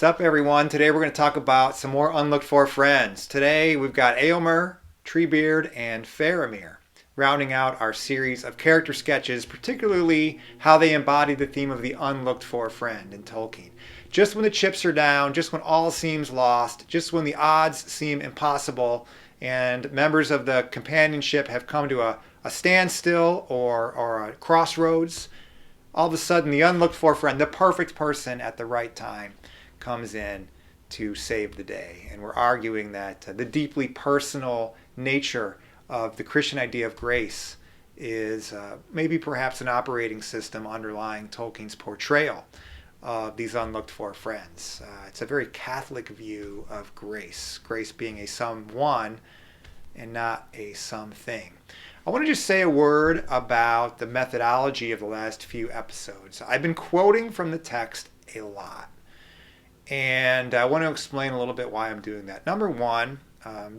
What's up, everyone? Today we're going to talk about some more unlooked-for friends. Today we've got Eomer, Treebeard, and Faramir, rounding out our series of character sketches, particularly how they embody the theme of the unlooked-for friend in Tolkien. Just when the chips are down, just when all seems lost, just when the odds seem impossible, and members of the companionship have come to a standstill or a crossroads, all of a sudden the unlooked-for friend, the perfect person at the right time, comes in to save the day. And we're arguing that the deeply personal nature of the Christian idea of grace is maybe perhaps an operating system underlying Tolkien's portrayal of these unlooked-for friends. It's a very Catholic view of grace, grace being a someone and not a something. I want to just say a word about the methodology of the last few episodes. I've been quoting from the text a lot. And I want to explain a little bit why I'm doing that. Number one,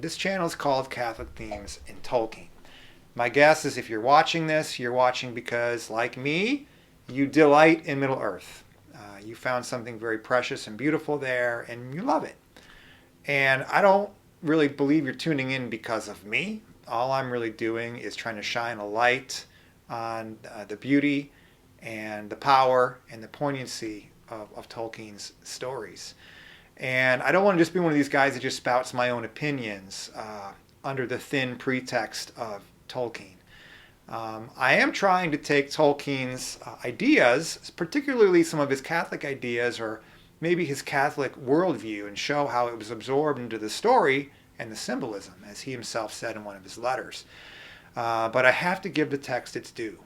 this channel is called Catholic Themes in Tolkien. My guess is if you're watching this, you're watching because, like me, you delight in Middle-earth. You found something very precious and beautiful there, and you love it. And I don't really believe you're tuning in because of me. All I'm really doing is trying to shine a light on the beauty and the power and the poignancy of Tolkien's stories. And I don't want to just be one of these guys that just spouts my own opinions under the thin pretext of Tolkien. I am trying to take Tolkien's ideas, particularly some of his Catholic ideas or maybe his Catholic worldview, and show how it was absorbed into the story and the symbolism, as he himself said in one of his letters. But I have to give the text its due.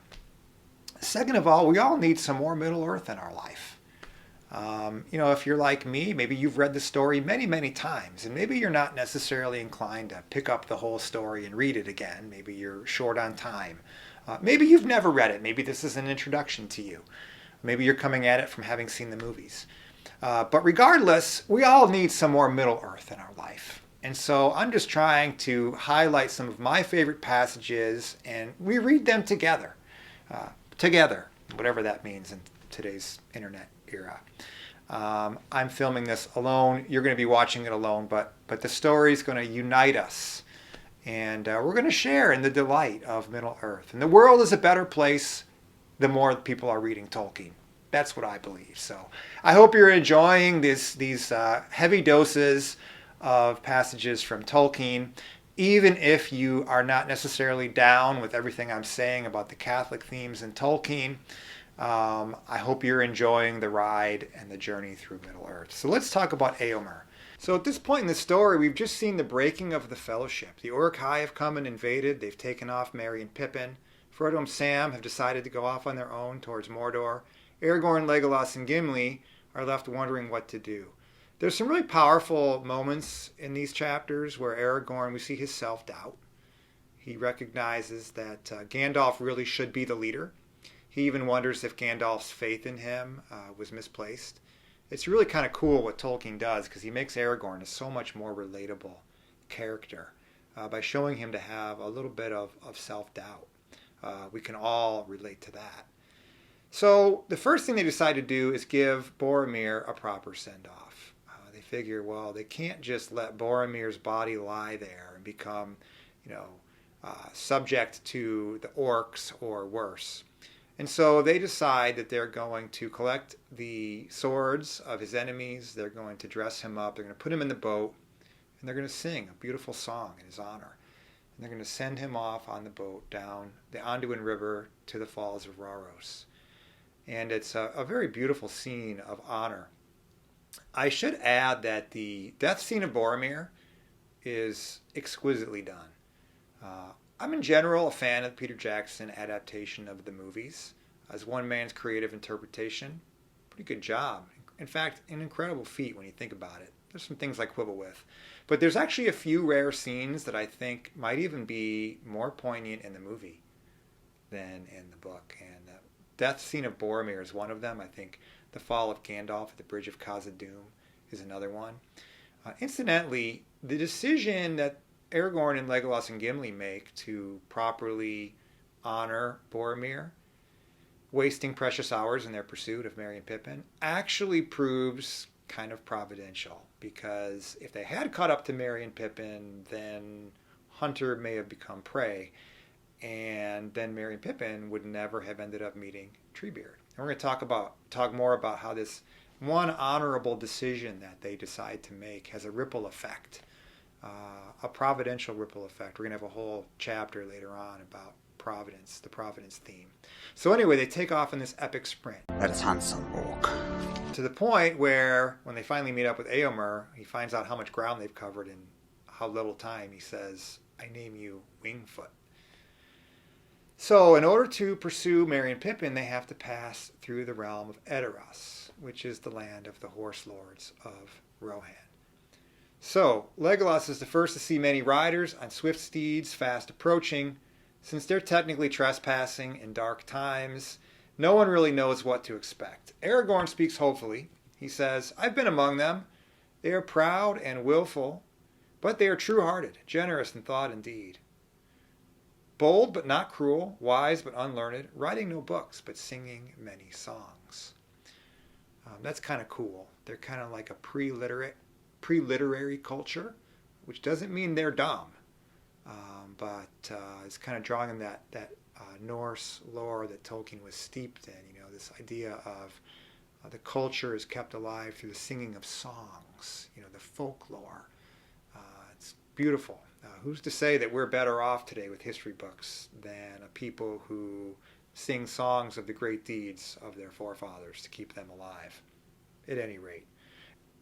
Second of all, we all need some more Middle-earth in our life. If you're like me, maybe you've read the story many, many times, and maybe you're not necessarily inclined to pick up the whole story and read it again. Maybe you're short on time. Maybe you've never read it. Maybe this is an introduction to you. Maybe you're coming at it from having seen the movies. But regardless, we all need some more Middle-earth in our life. And so I'm just trying to highlight some of my favorite passages, and we read them together. Whatever that means in today's internet era. I'm filming this alone. You're going to be watching it alone, but the story is going to unite us. And we're going to share in the delight of Middle-earth. And the world is a better place the more people are reading Tolkien. That's what I believe. So I hope you're enjoying these heavy doses of passages from Tolkien, even if you are not necessarily down with everything I'm saying about the Catholic themes in Tolkien. I hope you're enjoying the ride and the journey through Middle-earth. So let's talk about Eomer. So at this point in the story, we've just seen the breaking of the Fellowship. The Uruk-hai have come and invaded. They've taken off Merry and Pippin. Frodo and Sam have decided to go off on their own towards Mordor. Aragorn, Legolas, and Gimli are left wondering what to do. There's some really powerful moments in these chapters where Aragorn, we see his self-doubt. He recognizes that Gandalf really should be the leader. He even wonders if Gandalf's faith in him was misplaced. It's really kind of cool what Tolkien does because he makes Aragorn a so much more relatable character by showing him to have a little bit of self-doubt. We can all relate to that. So the first thing they decide to do is give Boromir a proper send-off. They figure, well, they can't just let Boromir's body lie there and become, subject to the orcs or worse. And so they decide that they're going to collect the swords of his enemies. They're going to dress him up. They're going to put him in the boat. And they're going to sing a beautiful song in his honor. And they're going to send him off on the boat down the Anduin River to the Falls of Rauros. And it's a very beautiful scene of honor. I should add that the death scene of Boromir is exquisitely done. I'm in general a fan of Peter Jackson adaptation of the movies as one man's creative interpretation. Pretty good job. In fact, an incredible feat when you think about it. There's some things I quibble with. But there's actually a few rare scenes that I think might even be more poignant in the movie than in the book. And the death scene of Boromir is one of them. I think the fall of Gandalf at the Bridge of Khazad-dûm is another one. Incidentally, the decision that Aragorn and Legolas and Gimli make to properly honor Boromir, wasting precious hours in their pursuit of Merry and Pippin, actually proves kind of providential, because if they had caught up to Merry and Pippin, then Hunter may have become prey, and then Merry and Pippin would never have ended up meeting Treebeard. And we're going to talk more about how this one honorable decision that they decide to make has a ripple effect, a providential ripple effect. We're going to have a whole chapter later on about providence, the providence theme. So anyway, they take off in this epic sprint. Let us handsome walk. To the point where when they finally meet up with Eomer, he finds out how much ground they've covered in how little time. He says, "I name you Wingfoot." So in order to pursue Merry and Pippin, they have to pass through the realm of Edoras, which is the land of the horse lords of Rohan. So Legolas is the first to see many riders on swift steeds fast approaching. Since they're technically trespassing in dark times, no one really knows what to expect. Aragorn speaks hopefully. He says, "I've been among them. They are proud and willful, but they are true-hearted, generous in thought and deed. Bold but not cruel, wise but unlearned, writing no books but singing many songs." That's kind of cool. They're kind of like a pre-literary culture, which doesn't mean they're dumb, but it's kind of drawing on that Norse lore that Tolkien was steeped in. This idea of the culture is kept alive through the singing of songs, the folklore. It's beautiful. Who's to say that we're better off today with history books than a people who sing songs of the great deeds of their forefathers to keep them alive? At any rate,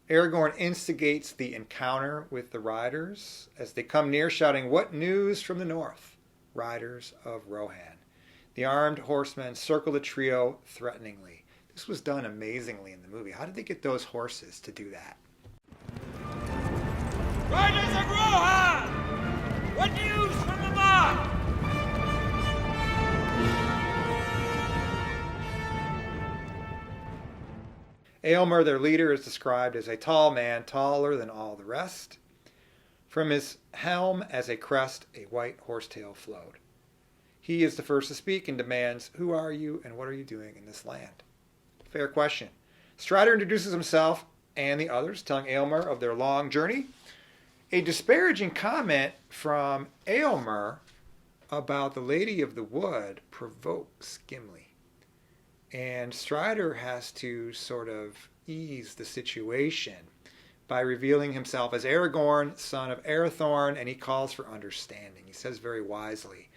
Aragorn instigates the encounter with the riders as they come near, shouting, "What news from the north, riders of Rohan?" The armed horsemen circle the trio threateningly. This was done amazingly in the movie. How did they get those horses to do that? Riders of Rohan! What news from the north? Eomer, their leader, is described as a tall man, taller than all the rest. From his helm as a crest, a white horsetail flowed. He is the first to speak and demands, "Who are you and what are you doing in this land?" Fair question. Strider introduces himself and the others, telling Eomer of their long journey. A disparaging comment from Eomer about the Lady of the Wood provokes Gimli. And Strider has to sort of ease the situation by revealing himself as Aragorn, son of Arathorn, and he calls for understanding. He says very wisely,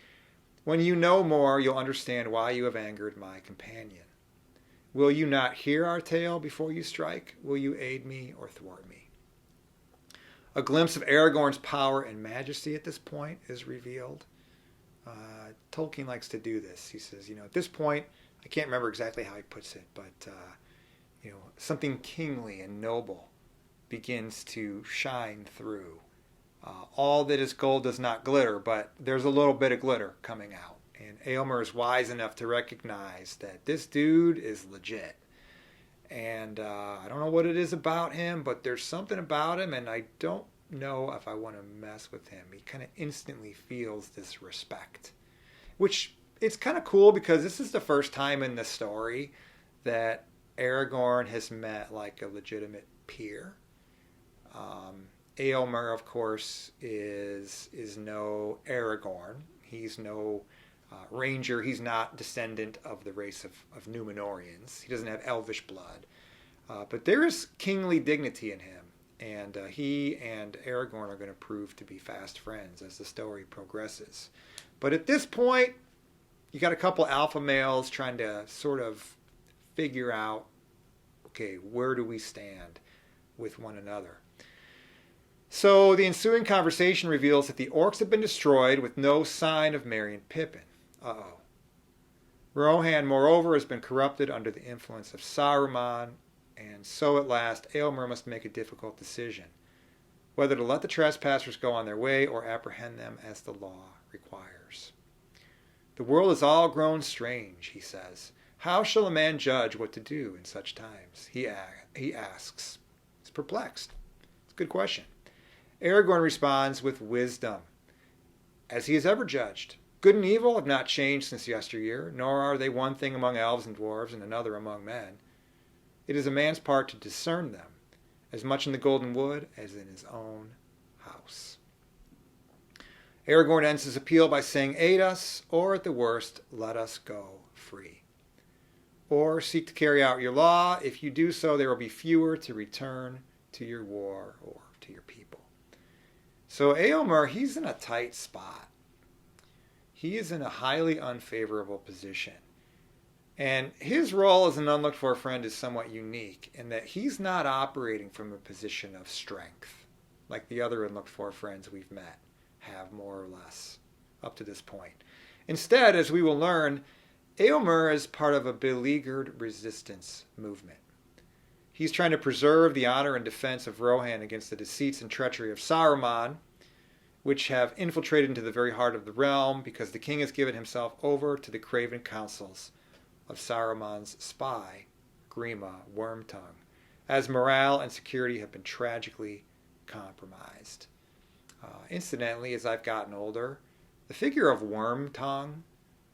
"When you know more, you'll understand why you have angered my companion. Will you not hear our tale before you strike? Will you aid me or thwart me?" A glimpse of Aragorn's power and majesty at this point is revealed. Tolkien likes to do this. He says, at this point, I can't remember exactly how he puts it, but something kingly and noble begins to shine through. All that is gold does not glitter, but there's a little bit of glitter coming out. And Eomer is wise enough to recognize that this dude is legit. And I don't know what it is about him, but there's something about him, and I don't know if I want to mess with him. He kind of instantly feels this respect, which it's kind of cool because this is the first time in the story that Aragorn has met like a legitimate peer. Eomer, of course, is no Aragorn. He's no ranger. He's not descendant of the race of Númenóreans. He doesn't have elvish blood. But there is kingly dignity in him. And he and Aragorn are going to prove to be fast friends as the story progresses. But at this point, you got a couple alpha males trying to sort of figure out, okay, where do we stand with one another? So the ensuing conversation reveals that the orcs have been destroyed with no sign of Merry and Pippin. Uh-oh. Rohan, moreover, has been corrupted under the influence of Saruman, and so at last Eomer must make a difficult decision, whether to let the trespassers go on their way or apprehend them as the law requires. The world has all grown strange, he says. How shall a man judge what to do in such times? He asks. He's perplexed. It's a good question. Aragorn responds with wisdom, as he has ever judged. Good and evil have not changed since yesteryear, nor are they one thing among elves and dwarves and another among men. It is a man's part to discern them. as much in the golden wood as in his own house. Aragorn ends his appeal by saying, aid us, or at the worst, let us go free. Or seek to carry out your law. If you do so, there will be fewer to return to your war or to your people. So Eomer, he's in a tight spot. He is in a highly unfavorable position. And his role as an unlooked-for friend is somewhat unique in that he's not operating from a position of strength like the other unlooked-for friends we've met have, more or less, up to this point. Instead, as we will learn, Eomer is part of a beleaguered resistance movement. He's trying to preserve the honor and defense of Rohan against the deceits and treachery of Saruman, which have infiltrated into the very heart of the realm because the king has given himself over to the craven counsels of Saruman's spy, Grima Wormtongue, as morale and security have been tragically compromised. Incidentally, as I've gotten older, the figure of Wormtongue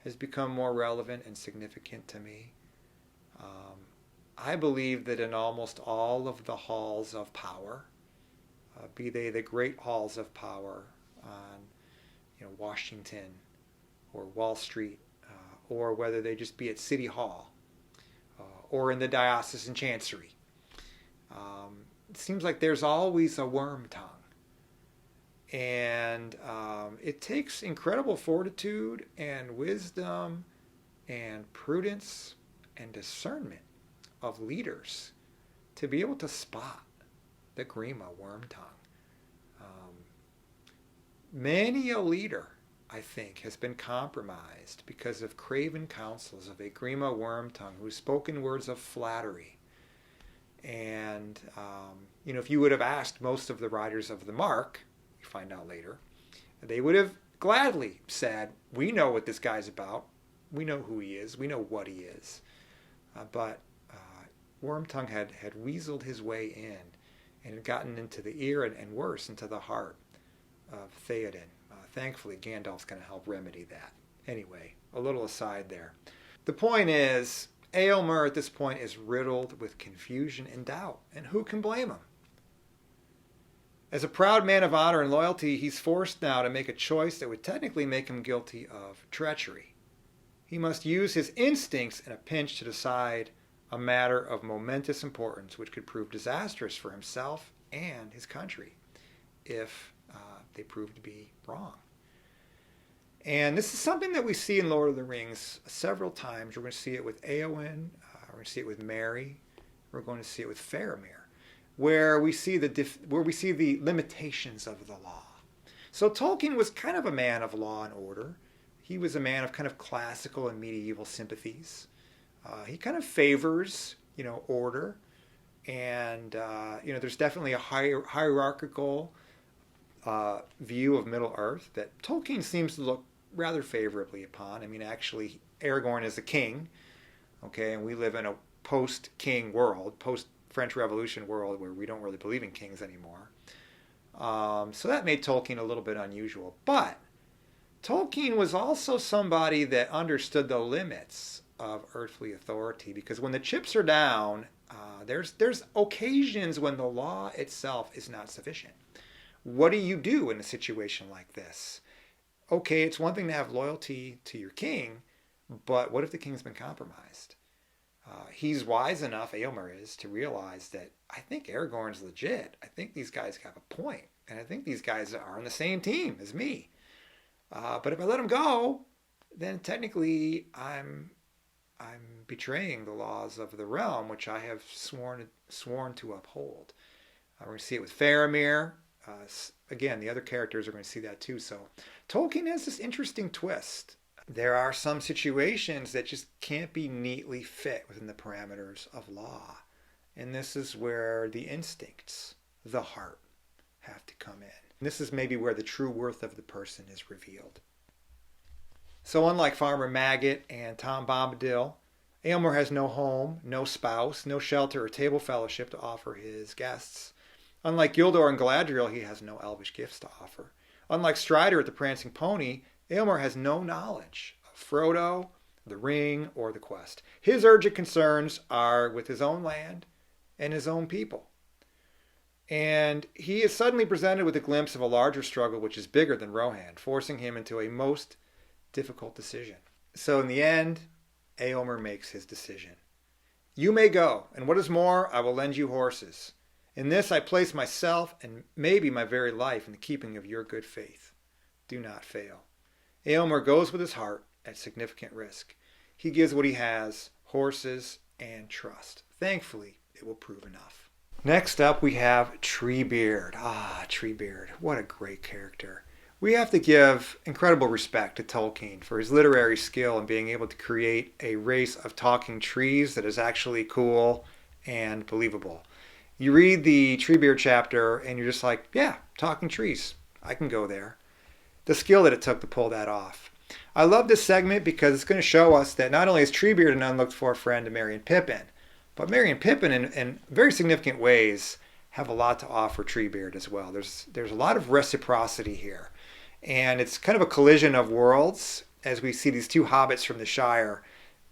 has become more relevant and significant to me. I believe that in almost all of the halls of power, be they the great halls of power on Washington or Wall Street, or whether they just be at City Hall or in the diocesan chancery, it seems like there's always a Wormtongue. And it takes incredible fortitude and wisdom and prudence and discernment of leaders to be able to spot the Grima Wormtongue. Many a leader, I think, has been compromised because of craven counsels of a Grima Wormtongue who's spoken words of flattery. And, if you would have asked most of the riders of the Mark, you find out later, they would have gladly said, we know what this guy's about. We know who he is. We know what he is. But Wormtongue had weaseled his way in and had gotten into the ear and worse, into the heart of Theoden. Thankfully, Gandalf's going to help remedy that. Anyway, a little aside there. The point is, Eomer at this point is riddled with confusion and doubt, and who can blame him? As a proud man of honor and loyalty, he's forced now to make a choice that would technically make him guilty of treachery. He must use his instincts in a pinch to decide a matter of momentous importance, which could prove disastrous for himself and his country if they prove to be wrong. And this is something that we see in Lord of the Rings several times. We're going to see it with Éowyn, we're going to see it with Merry, we're going to see it with Faramir, where we see the limitations of the law. So Tolkien was kind of a man of law and order. He was a man of kind of classical and medieval sympathies. He kind of favors, order, and there's definitely a hierarchical view of Middle Earth that Tolkien seems to look rather favorably upon. I mean, actually, Aragorn is a king, okay, and we live in a post-king world, post-French Revolution world where we don't really believe in kings anymore. So that made Tolkien a little bit unusual. But Tolkien was also somebody that understood the limits of earthly authority, because when the chips are down, there's occasions when the law itself is not sufficient. What do you do in a situation like this? Okay, it's one thing to have loyalty to your king, but what if the king's been compromised? He's wise enough, Eomer is, to realize that I think Aragorn's legit. I think these guys have a point, and I think these guys are on the same team as me. But if I let him go, then technically I'm betraying the laws of the realm, which I have sworn to uphold. We're going to see it with Faramir. Again, the other characters are going to see that too. So Tolkien has this interesting twist. There are some situations that just can't be neatly fit within the parameters of law. And this is where the instincts, the heart, have to come in. And this is maybe where the true worth of the person is revealed. So unlike Farmer Maggot and Tom Bombadil, Eomer has no home, no spouse, no shelter or table fellowship to offer his guests. Unlike Gildor and Galadriel, he has no elvish gifts to offer. Unlike Strider at the Prancing Pony, Eomer has no knowledge of Frodo, the ring, or the quest. His urgent concerns are with his own land and his own people. And he is suddenly presented with a glimpse of a larger struggle which is bigger than Rohan, forcing him into a most difficult decision. So in the end, Eomer makes his decision. You may go, and what is more, I will lend you horses. In this I place myself and maybe my very life in the keeping of your good faith. Do not fail. Eomer goes with his heart at significant risk. He gives what he has, horses and trust. Thankfully, it will prove enough. Next up we have Treebeard. Treebeard, what a great character. We have to give incredible respect to Tolkien for his literary skill in being able to create a race of talking trees that is actually cool and believable. You read the Treebeard chapter and you're just like, yeah, talking trees. I can go there. The skill that it took to pull that off. I love this segment because it's going to show us that not only is Treebeard an unlooked-for friend to Merry and Pippin, but Merry and Pippin in very significant ways have a lot to offer Treebeard as well. There's a lot of reciprocity here. And it's kind of a collision of worlds as we see these two hobbits from the Shire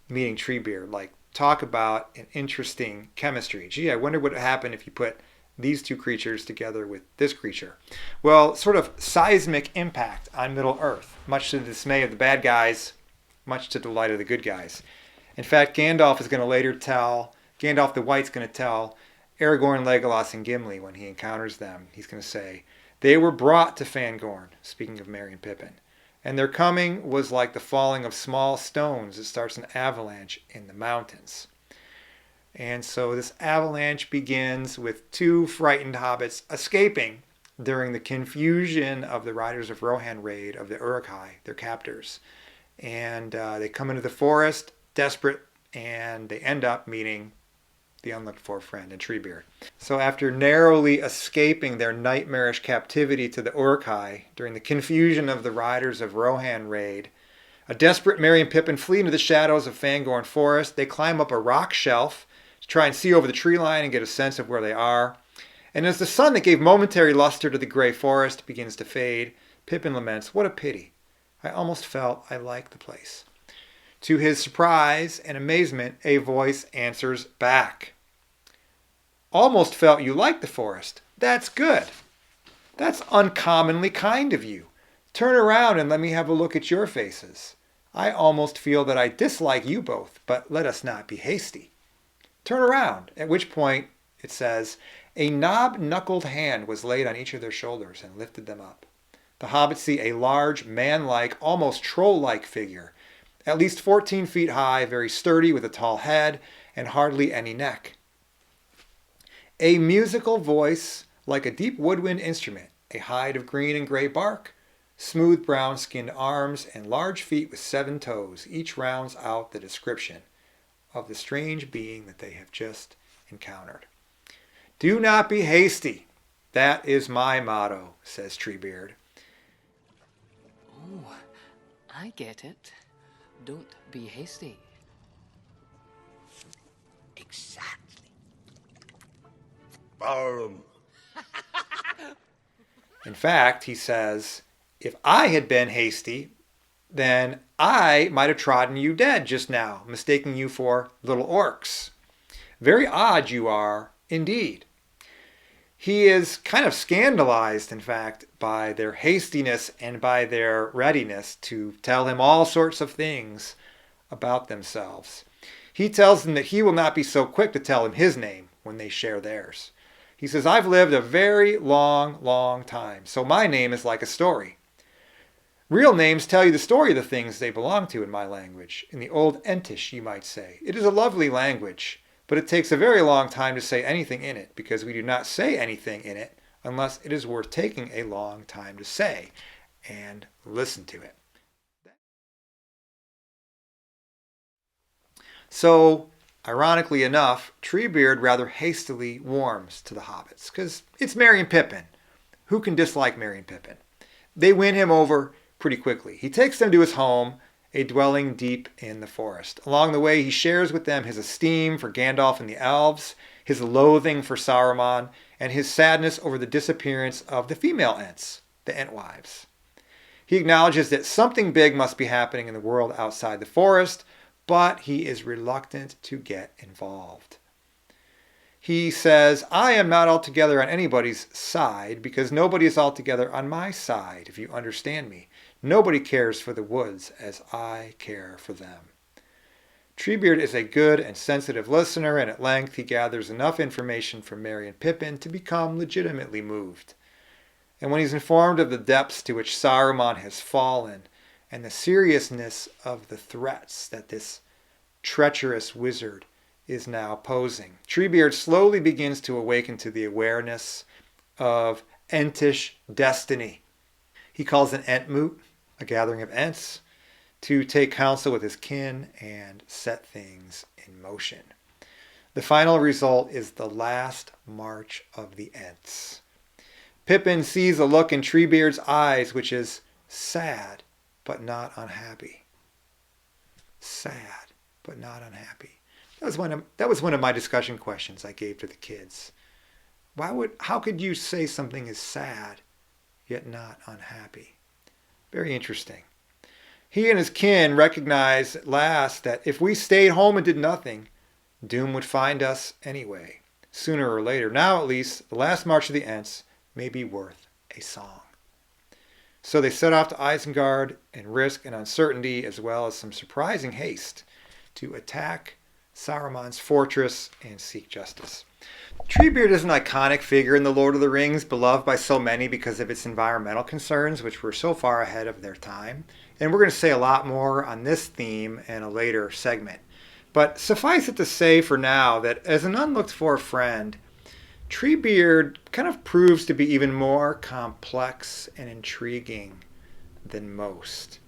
meeting Treebeard. Like, talk about an interesting chemistry. Gee, I wonder what would happen if you put these two creatures together with this creature. Well, sort of seismic impact on Middle-earth, much to the dismay of the bad guys, much to the delight of the good guys. In fact, Gandalf the White's going to tell Aragorn, Legolas, and Gimli when he encounters them. He's going to say, they were brought to Fangorn, speaking of Merry and Pippin, and their coming was like the falling of small stones that starts an avalanche in the mountains. And so this avalanche begins with two frightened hobbits escaping during the confusion of the Riders of Rohan raid of the Uruk-hai, their captors. And they come into the forest, desperate, and they end up meeting the unlooked-for friend in Treebeard. So after narrowly escaping their nightmarish captivity to the Uruk-hai during the confusion of the Riders of Rohan raid, a desperate Merry and Pippin flee into the shadows of Fangorn Forest. They climb up a rock shelf to try and see over the tree line and get a sense of where they are. And as the sun that gave momentary luster to the gray forest begins to fade, Pippin laments, what a pity. I almost felt I liked the place. To his surprise and amazement, a voice answers back. Almost felt you liked the forest. That's good. That's uncommonly kind of you. Turn around and let me have a look at your faces. I almost feel that I dislike you both, but let us not be hasty. Turn around, at which point it says, a knob-knuckled hand was laid on each of their shoulders and lifted them up. The hobbits see a large, man-like, almost troll-like figure, at least 14 feet high, very sturdy with a tall head and hardly any neck. A musical voice like a deep woodwind instrument, a hide of green and gray bark, smooth brown-skinned arms, and large feet with 7 toes, each rounds out the description of the strange being that they have just encountered. Do not be hasty. That is my motto, says Treebeard. Oh, I get it. Don't be hasty. Exactly. In fact, he says, if I had been hasty, then I might have trodden you dead just now, mistaking you for little orcs. Very odd you are, indeed. He is kind of scandalized, in fact, by their hastiness and by their readiness to tell him all sorts of things about themselves. He tells them that he will not be so quick to tell him his name when they share theirs. He says, I've lived a very long, long time, so my name is like a story. Real names tell you the story of the things they belong to in my language, in the old Entish, you might say. It is a lovely language, but it takes a very long time to say anything in it, because we do not say anything in it unless it is worth taking a long time to say and listen to it. So, ironically enough, Treebeard rather hastily warms to the hobbits, because it's Merry and Pippin. Who can dislike Merry and Pippin? They win him over pretty quickly. He takes them to his home, a dwelling deep in the forest. Along the way, he shares with them his esteem for Gandalf and the elves, his loathing for Saruman, and his sadness over the disappearance of the female Ents, the Entwives. He acknowledges that something big must be happening in the world outside the forest, but he is reluctant to get involved. He says, I am not altogether on anybody's side because nobody is altogether on my side, if you understand me. Nobody cares for the woods as I care for them. Treebeard is a good and sensitive listener, and at length he gathers enough information from Merry and Pippin to become legitimately moved. And when he's informed of the depths to which Saruman has fallen and the seriousness of the threats that this treacherous wizard is now posing, Treebeard slowly begins to awaken to the awareness of Entish destiny. He calls an Ent-moot, a gathering of Ents, to take counsel with his kin and set things in motion. The final result is the last march of the Ents. Pippin sees a look in Treebeard's eyes which is sad but not unhappy. Sad but not unhappy. That was one of my discussion questions I gave to the kids. How could you say something is sad yet not unhappy? Very interesting. He and his kin recognize at last that if we stayed home and did nothing, doom would find us anyway, sooner or later. Now at least, the last march of the Ents may be worth a song. So they set off to Isengard in risk and uncertainty, as well as some surprising haste, to attack Saruman's fortress and seek justice. Treebeard is an iconic figure in The Lord of the Rings, beloved by so many because of its environmental concerns, which were so far ahead of their time. And we're going to say a lot more on this theme in a later segment. But suffice it to say for now that as an unlooked-for friend, Treebeard kind of proves to be even more complex and intriguing than most.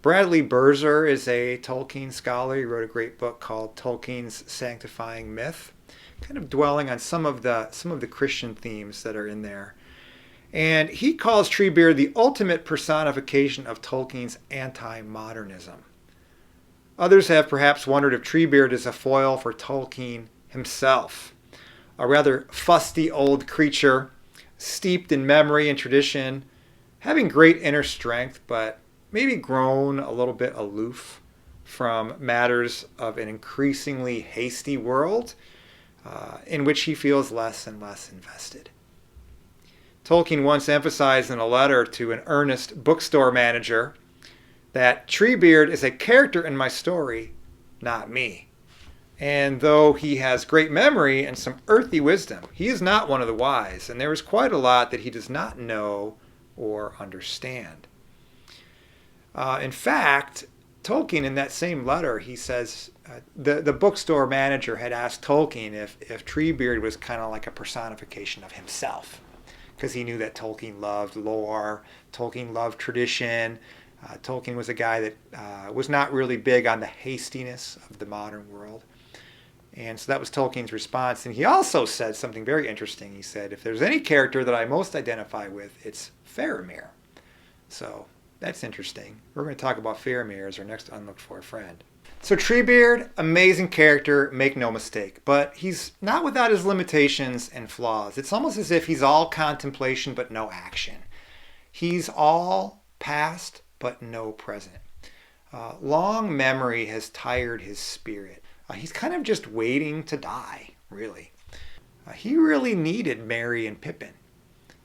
Bradley Berzer is a Tolkien scholar. He wrote a great book called Tolkien's Sanctifying Myth, kind of dwelling on some of the Christian themes that are in there. And he calls Treebeard the ultimate personification of Tolkien's anti-modernism. Others have perhaps wondered if Treebeard is a foil for Tolkien himself, a rather fusty old creature, steeped in memory and tradition, having great inner strength, but maybe grown a little bit aloof from matters of an increasingly hasty world in which he feels less and less invested. Tolkien once emphasized in a letter to an earnest bookstore manager that Treebeard is a character in my story, not me. And though he has great memory and some earthy wisdom, he is not one of the wise, and there is quite a lot that he does not know or understand. In fact, Tolkien, in that same letter, he says the bookstore manager had asked Tolkien if Treebeard was kind of like a personification of himself, because he knew that Tolkien loved lore, Tolkien loved tradition. Tolkien was a guy that was not really big on the hastiness of the modern world. And so that was Tolkien's response. And he also said something very interesting. He said, if there's any character that I most identify with, it's Faramir. So that's interesting. We're going to talk about Faramir as our next unlooked-for friend. So Treebeard, amazing character, make no mistake. But he's not without his limitations and flaws. It's almost as if he's all contemplation but no action. He's all past but no present. Long memory has tired his spirit. He's kind of just waiting to die, really. He really needed Merry and Pippin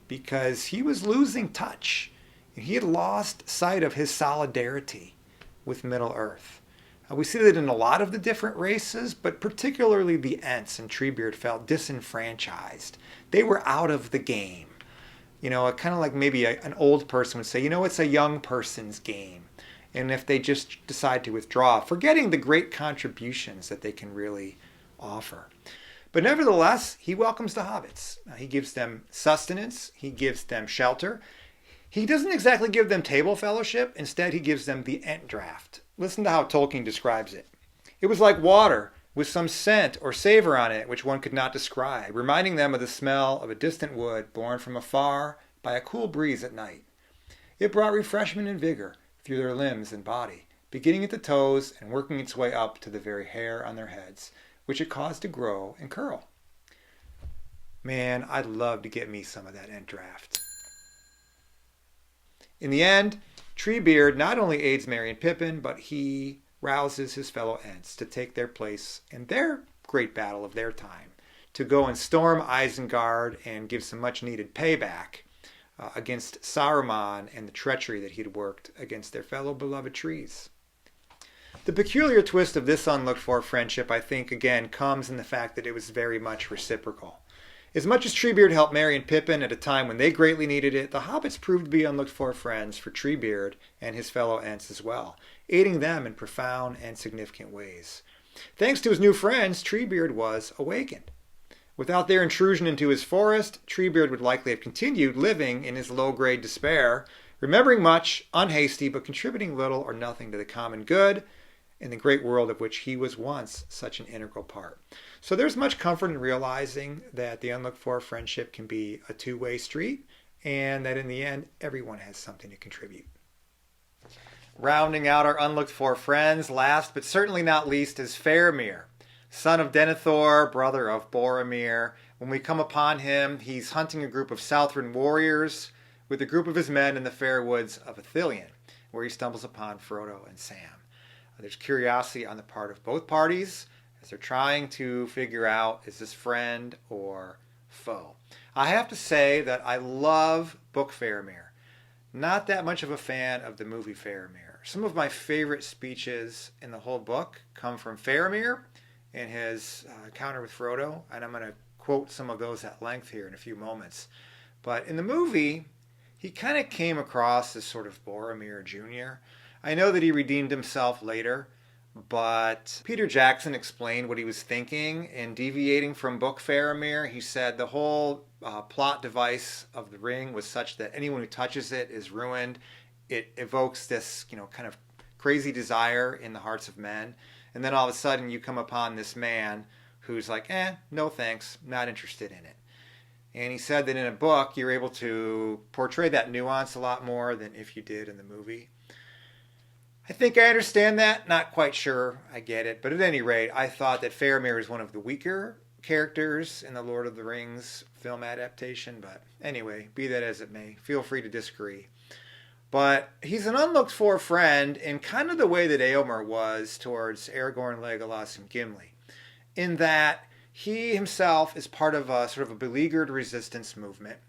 because he was losing touch. He had lost sight of his solidarity with Middle-earth. We see that in a lot of the different races, but particularly the Ents and Treebeard felt disenfranchised. They were out of the game. You know, kind of like maybe an old person would say, you know, it's a young person's game. And if they just decide to withdraw, forgetting the great contributions that they can really offer. But nevertheless, he welcomes the hobbits. He gives them sustenance. He gives them shelter. He doesn't exactly give them table fellowship. Instead, he gives them the Ent-draught. Listen to how Tolkien describes it. It was like water with some scent or savor on it which one could not describe, reminding them of the smell of a distant wood borne from afar by a cool breeze at night. It brought refreshment and vigor through their limbs and body, beginning at the toes and working its way up to the very hair on their heads, which it caused to grow and curl. Man, I'd love to get me some of that Ent-draught. In the end, Treebeard not only aids Merry and Pippin, but he rouses his fellow Ents to take their place in their great battle of their time, to go and storm Isengard and give some much needed payback against Saruman and the treachery that he'd worked against their fellow beloved trees. The peculiar twist of this unlooked-for friendship, I think, again, comes in the fact that it was very much reciprocal. As much as Treebeard helped Merry and Pippin at a time when they greatly needed it, the hobbits proved to be unlooked-for friends for Treebeard and his fellow Ents as well, aiding them in profound and significant ways. Thanks to his new friends, Treebeard was awakened. Without their intrusion into his forest, Treebeard would likely have continued living in his low-grade despair, remembering much, unhasty, but contributing little or nothing to the common good in the great world of which he was once such an integral part. So there's much comfort in realizing that the unlooked-for friendship can be a two-way street, and that in the end, everyone has something to contribute. Rounding out our unlooked-for friends, last but certainly not least, is Faramir, son of Denethor, brother of Boromir. When we come upon him, he's hunting a group of Southron warriors with a group of his men in the fair woods of Ithilien, where he stumbles upon Frodo and Sam. There's curiosity on the part of both parties as they're trying to figure out, is this friend or foe? I have to say that I love book Faramir. Not that much of a fan of the movie Faramir. Some of my favorite speeches in the whole book come from Faramir and his encounter with Frodo, and I'm going to quote some of those at length here in a few moments. But in the movie, he kind of came across as sort of Boromir Jr. I know that he redeemed himself later, but Peter Jackson explained what he was thinking in deviating from book Faramir. He said the whole plot device of the ring was such that anyone who touches it is ruined. It evokes this, kind of crazy desire in the hearts of men. And then all of a sudden you come upon this man who's like, no thanks, not interested in it. And he said that in a book you're able to portray that nuance a lot more than if you did in the movie. I think I understand that. Not quite sure I get it. But at any rate, I thought that Faramir is one of the weaker characters in the Lord of the Rings film adaptation. But anyway, be that as it may, feel free to disagree. But he's an unlooked-for friend in kind of the way that Eomer was towards Aragorn, Legolas, and Gimli. In that he himself is part of a sort of a beleaguered resistance movement.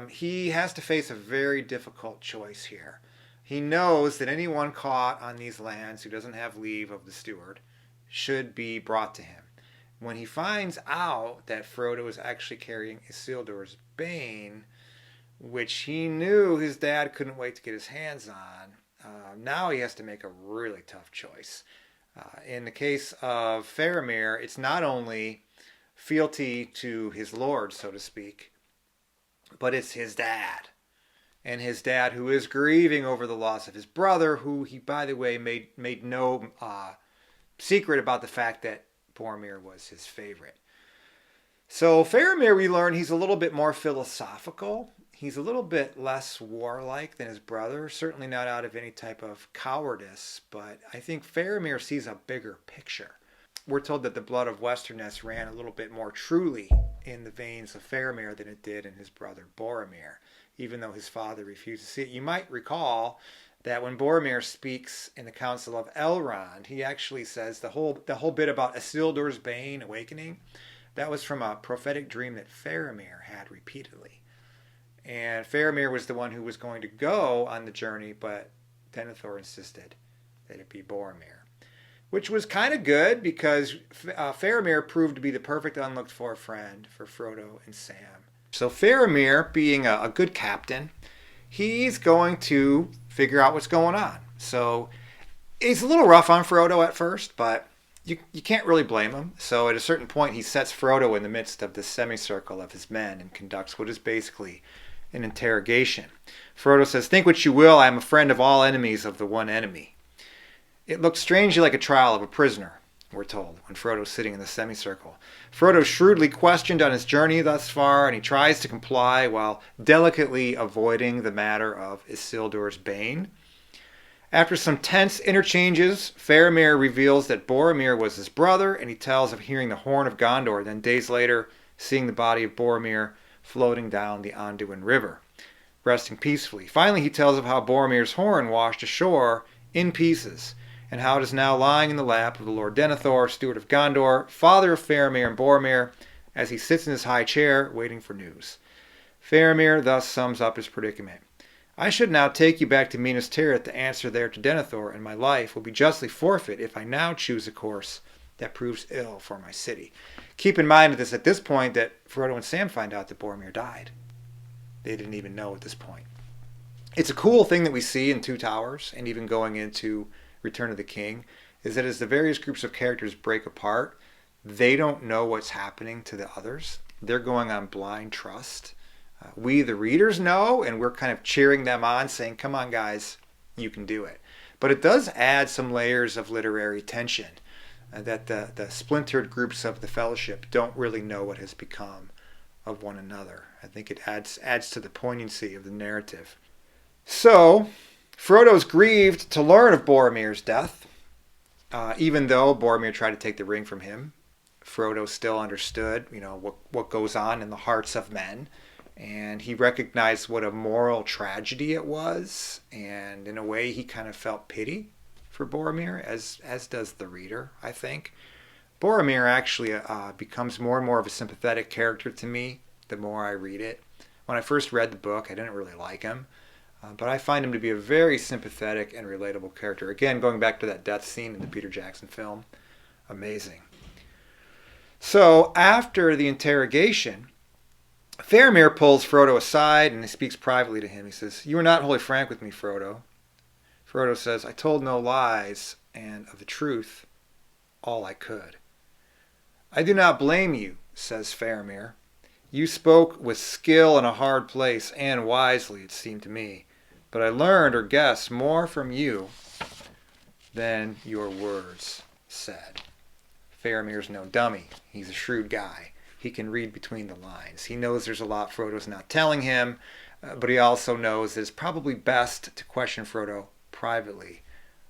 He has to face a very difficult choice here. He knows that anyone caught on these lands who doesn't have leave of the steward should be brought to him. When he finds out that Frodo is actually carrying Isildur's Bane, which he knew his dad couldn't wait to get his hands on, now he has to make a really tough choice. In the case of Faramir, it's not only fealty to his lord, so to speak, but it's his dad. And his dad, who is grieving over the loss of his brother, who he, by the way, made no secret about the fact that Boromir was his favorite. So Faramir, we learn he's a little bit more philosophical. He's a little bit less warlike than his brother, certainly not out of any type of cowardice, but I think Faramir sees a bigger picture. We're told that the blood of Westernesse ran a little bit more truly in the veins of Faramir than it did in his brother Boromir, even though his father refused to see it. You might recall that when Boromir speaks in the Council of Elrond, he actually says the whole bit about Isildur's Bane awakening, that was from a prophetic dream that Faramir had repeatedly. And Faramir was the one who was going to go on the journey, but Denethor insisted that it be Boromir, which was kind of good because Faramir proved to be the perfect unlooked-for friend for Frodo and Sam. So Faramir, being a good captain, he's going to figure out what's going on. So he's a little rough on Frodo at first, but you can't really blame him. So at a certain point, he sets Frodo in the midst of the semicircle of his men and conducts what is basically an interrogation. Frodo says, "Think what you will, I am a friend of all enemies of the one enemy." It looked strangely like a trial of a prisoner, we're told, when Frodo's sitting in the semicircle. Frodo's shrewdly questioned on his journey thus far, and he tries to comply while delicately avoiding the matter of Isildur's Bane. After some tense interchanges, Faramir reveals that Boromir was his brother, and he tells of hearing the horn of Gondor, then days later seeing the body of Boromir floating down the Anduin River, resting peacefully. Finally, he tells of how Boromir's horn washed ashore in pieces, and how it is now lying in the lap of the Lord Denethor, steward of Gondor, father of Faramir and Boromir, as he sits in his high chair waiting for news. Faramir thus sums up his predicament. I should now take you back to Minas Tirith to answer there to Denethor, and my life will be justly forfeit if I now choose a course that proves ill for my city. Keep in mind at this point that Frodo and Sam find out that Boromir died. They didn't even know at this point. It's a cool thing that we see in Two Towers, and even going into Return of the King, is that as the various groups of characters break apart, they don't know what's happening to the others. They're going on blind trust. We, the readers, know, and we're kind of cheering them on, saying, come on, guys, you can do it. But it does add some layers of literary tension that the splintered groups of the Fellowship don't really know what has become of one another. I think it adds to the poignancy of the narrative. So, Frodo's grieved to learn of Boromir's death. Even though Boromir tried to take the ring from him, Frodo still understood, what goes on in the hearts of men. And he recognized what a moral tragedy it was. And in a way, he kind of felt pity for Boromir, as does the reader, I think. Boromir actually becomes more and more of a sympathetic character to me the more I read it. When I first read the book, I didn't really like him. But I find him to be a very sympathetic and relatable character. Again, going back to that death scene in the Peter Jackson film. Amazing. So, after the interrogation, Faramir pulls Frodo aside and he speaks privately to him. He says, you are not wholly frank with me, Frodo. Frodo says, I told no lies, and of the truth, all I could. I do not blame you, says Faramir. You spoke with skill in a hard place, and wisely, it seemed to me. But I learned or guessed more from you than your words said. Faramir's no dummy. He's a shrewd guy. He can read between the lines. He knows there's a lot Frodo's not telling him, but he also knows it's probably best to question Frodo privately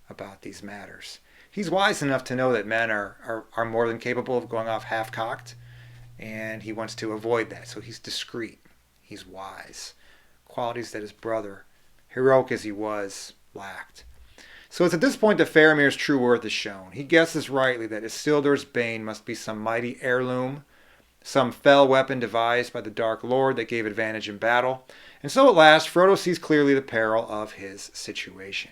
about these matters. He's wise enough to know that men are more than capable of going off half-cocked, and he wants to avoid that. So he's discreet. He's wise. Qualities that his brother, heroic as he was, lacked. So it's at this point that Faramir's true worth is shown. He guesses rightly that Isildur's bane must be some mighty heirloom, some fell weapon devised by the Dark Lord that gave advantage in battle. And so at last, Frodo sees clearly the peril of his situation.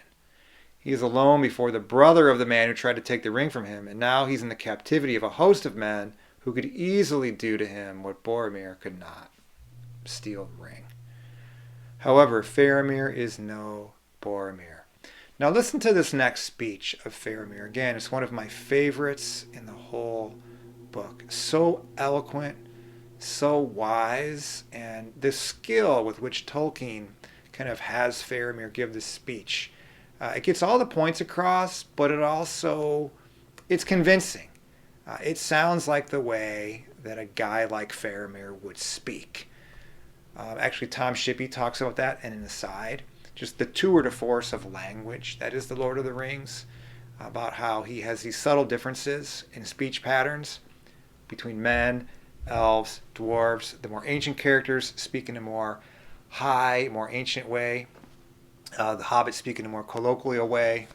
He is alone before the brother of the man who tried to take the ring from him, and now he's in the captivity of a host of men who could easily do to him what Boromir could not: steal the ring. However, Faramir is no Boromir. Now listen to this next speech of Faramir. Again, it's one of my favorites in the whole book. So eloquent, so wise, and the skill with which Tolkien kind of has Faramir give this speech. It gets all the points across, but it's convincing. It sounds like the way that a guy like Faramir would speak. Actually, Tom Shippey talks about that in an aside. Just the tour de force of language that is the Lord of the Rings, about how he has these subtle differences in speech patterns between men, elves, dwarves. The more ancient characters speak in a more high, more ancient way. The hobbits speak in a more colloquial way.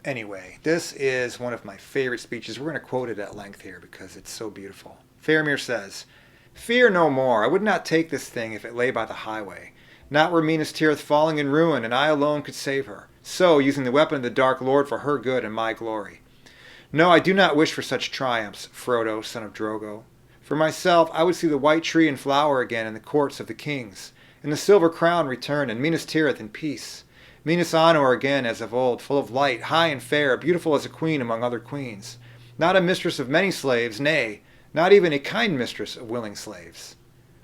Anyway, this is one of my favorite speeches. We're going to quote it at length here because it's so beautiful. Faramir says, "Fear no more. I would not take this thing if it lay by the highway. Not were Minas Tirith falling in ruin, and I alone could save her. So, using the weapon of the Dark Lord for her good and my glory. No, I do not wish for such triumphs, Frodo, son of Drogo. For myself, I would see the white tree in flower again in the courts of the kings, and the silver crown return, and Minas Tirith in peace. Minas Anor again as of old, full of light, high and fair, beautiful as a queen among other queens. Not a mistress of many slaves, nay, not even a kind mistress of willing slaves.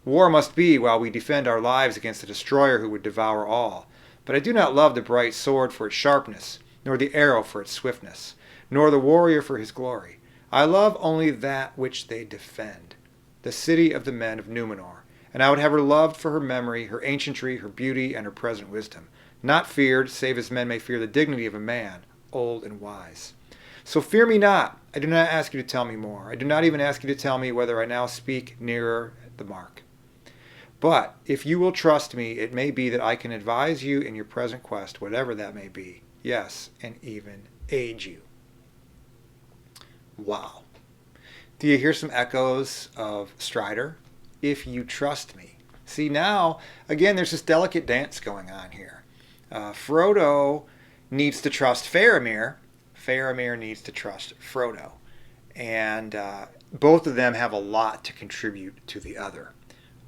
War must be while we defend our lives against the destroyer who would devour all. But I do not love the bright sword for its sharpness, nor the arrow for its swiftness, nor the warrior for his glory. I love only that which they defend, the city of the men of Númenor, and I would have her loved for her memory, her ancientry, her beauty, and her present wisdom, not feared, save as men may fear the dignity of a man, old and wise. So fear me not. I do not ask you to tell me more. I do not even ask you to tell me whether I now speak nearer the mark. But if you will trust me, it may be that I can advise you in your present quest, whatever that may be. Yes, and even aid you." Wow. Do you hear some echoes of Strider? If you trust me. See, now, again, there's this delicate dance going on here. Frodo needs to trust Faramir. Faramir needs to trust Frodo. And both of them have a lot to contribute to the other.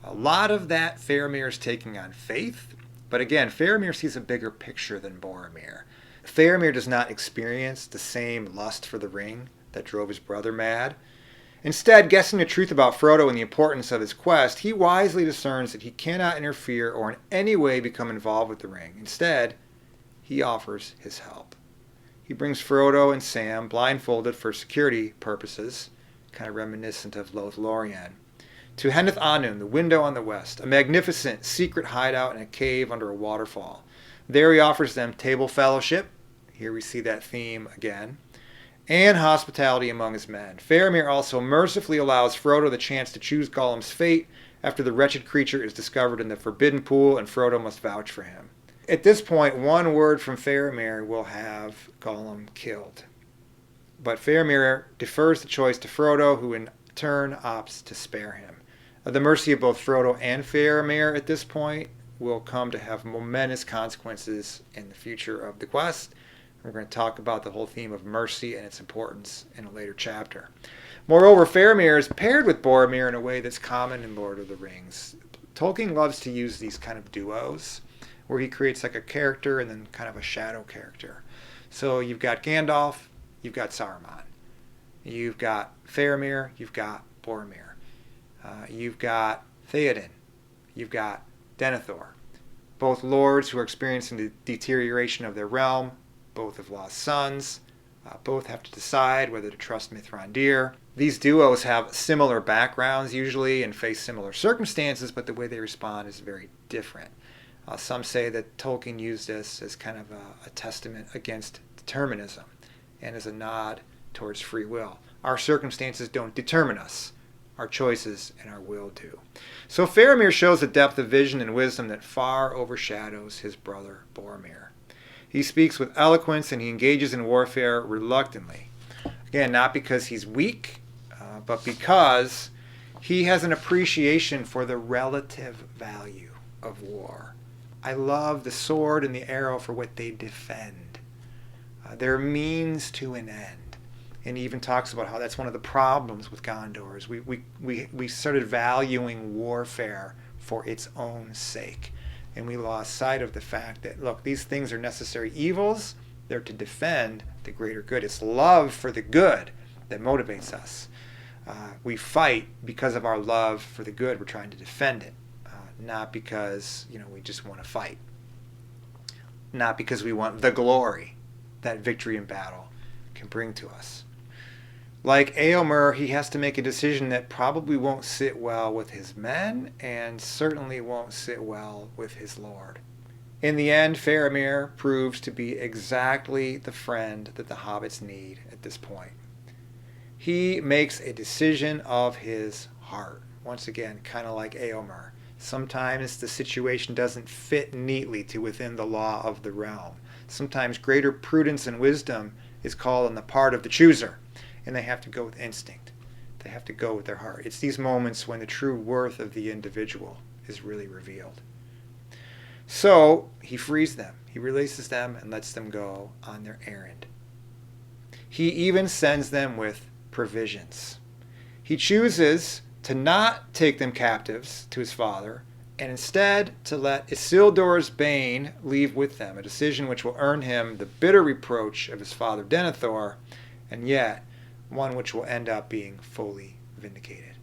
A lot of that Faramir is taking on faith. But again, Faramir sees a bigger picture than Boromir. Faramir does not experience the same lust for the ring that drove his brother mad. Instead, guessing the truth about Frodo and the importance of his quest, he wisely discerns that he cannot interfere or in any way become involved with the ring. Instead, he offers his help. He brings Frodo and Sam blindfolded for security purposes, kind of reminiscent of Lothlorien, to Henneth Anun, the window on the west, a magnificent secret hideout in a cave under a waterfall. There he offers them table fellowship. Here we see that theme again. And hospitality among his men. Faramir also mercifully allows Frodo the chance to choose Gollum's fate after the wretched creature is discovered in the Forbidden Pool and Frodo must vouch for him. At this point, one word from Faramir will have Gollum killed. But Faramir defers the choice to Frodo, who in turn opts to spare him. The mercy of both Frodo and Faramir at this point will come to have momentous consequences in the future of the quest. We're going to talk about the whole theme of mercy and its importance in a later chapter. Moreover, Faramir is paired with Boromir in a way that's common in Lord of the Rings. Tolkien loves to use these kind of duos where he creates like a character and then kind of a shadow character. So you've got Gandalf, you've got Saruman. You've got Faramir, you've got Boromir. You've got Theoden, you've got Denethor. Both lords who are experiencing the deterioration of their realm. Both have lost sons. Both have to decide whether to trust Mithrandir. These duos have similar backgrounds usually and face similar circumstances, but the way they respond is very different. Some say that Tolkien used this as kind of a testament against determinism and as a nod towards free will. Our circumstances don't determine us. Our choices and our will do. So Faramir shows a depth of vision and wisdom that far overshadows his brother Boromir. He speaks with eloquence and he engages in warfare reluctantly. Again, not because he's weak, but because he has an appreciation for the relative value of war. I love the sword and the arrow for what they defend. They're means to an end. And he even talks about how that's one of the problems with Gondor is we started valuing warfare for its own sake. And we lost sight of the fact that, look, these things are necessary evils. They're to defend the greater good. It's love for the good that motivates us. We fight because of our love for the good. We're trying to defend it, not because we just want to fight. Not because we want the glory that victory in battle can bring to us. Like Eomer, he has to make a decision that probably won't sit well with his men and certainly won't sit well with his lord. In the end, Faramir proves to be exactly the friend that the hobbits need at this point. He makes a decision of his heart. Once again, kind of like Eomer. Sometimes the situation doesn't fit neatly to within the law of the realm. Sometimes greater prudence and wisdom is called on the part of the chooser. And they have to go with instinct. They have to go with their heart. It's these moments when the true worth of the individual is really revealed. So he frees them. He releases them and lets them go on their errand. He even sends them with provisions. He chooses to not take them captives to his father, and instead to let Isildur's bane leave with them, a decision which will earn him the bitter reproach of his father Denethor, and yet one which will end up being fully vindicated.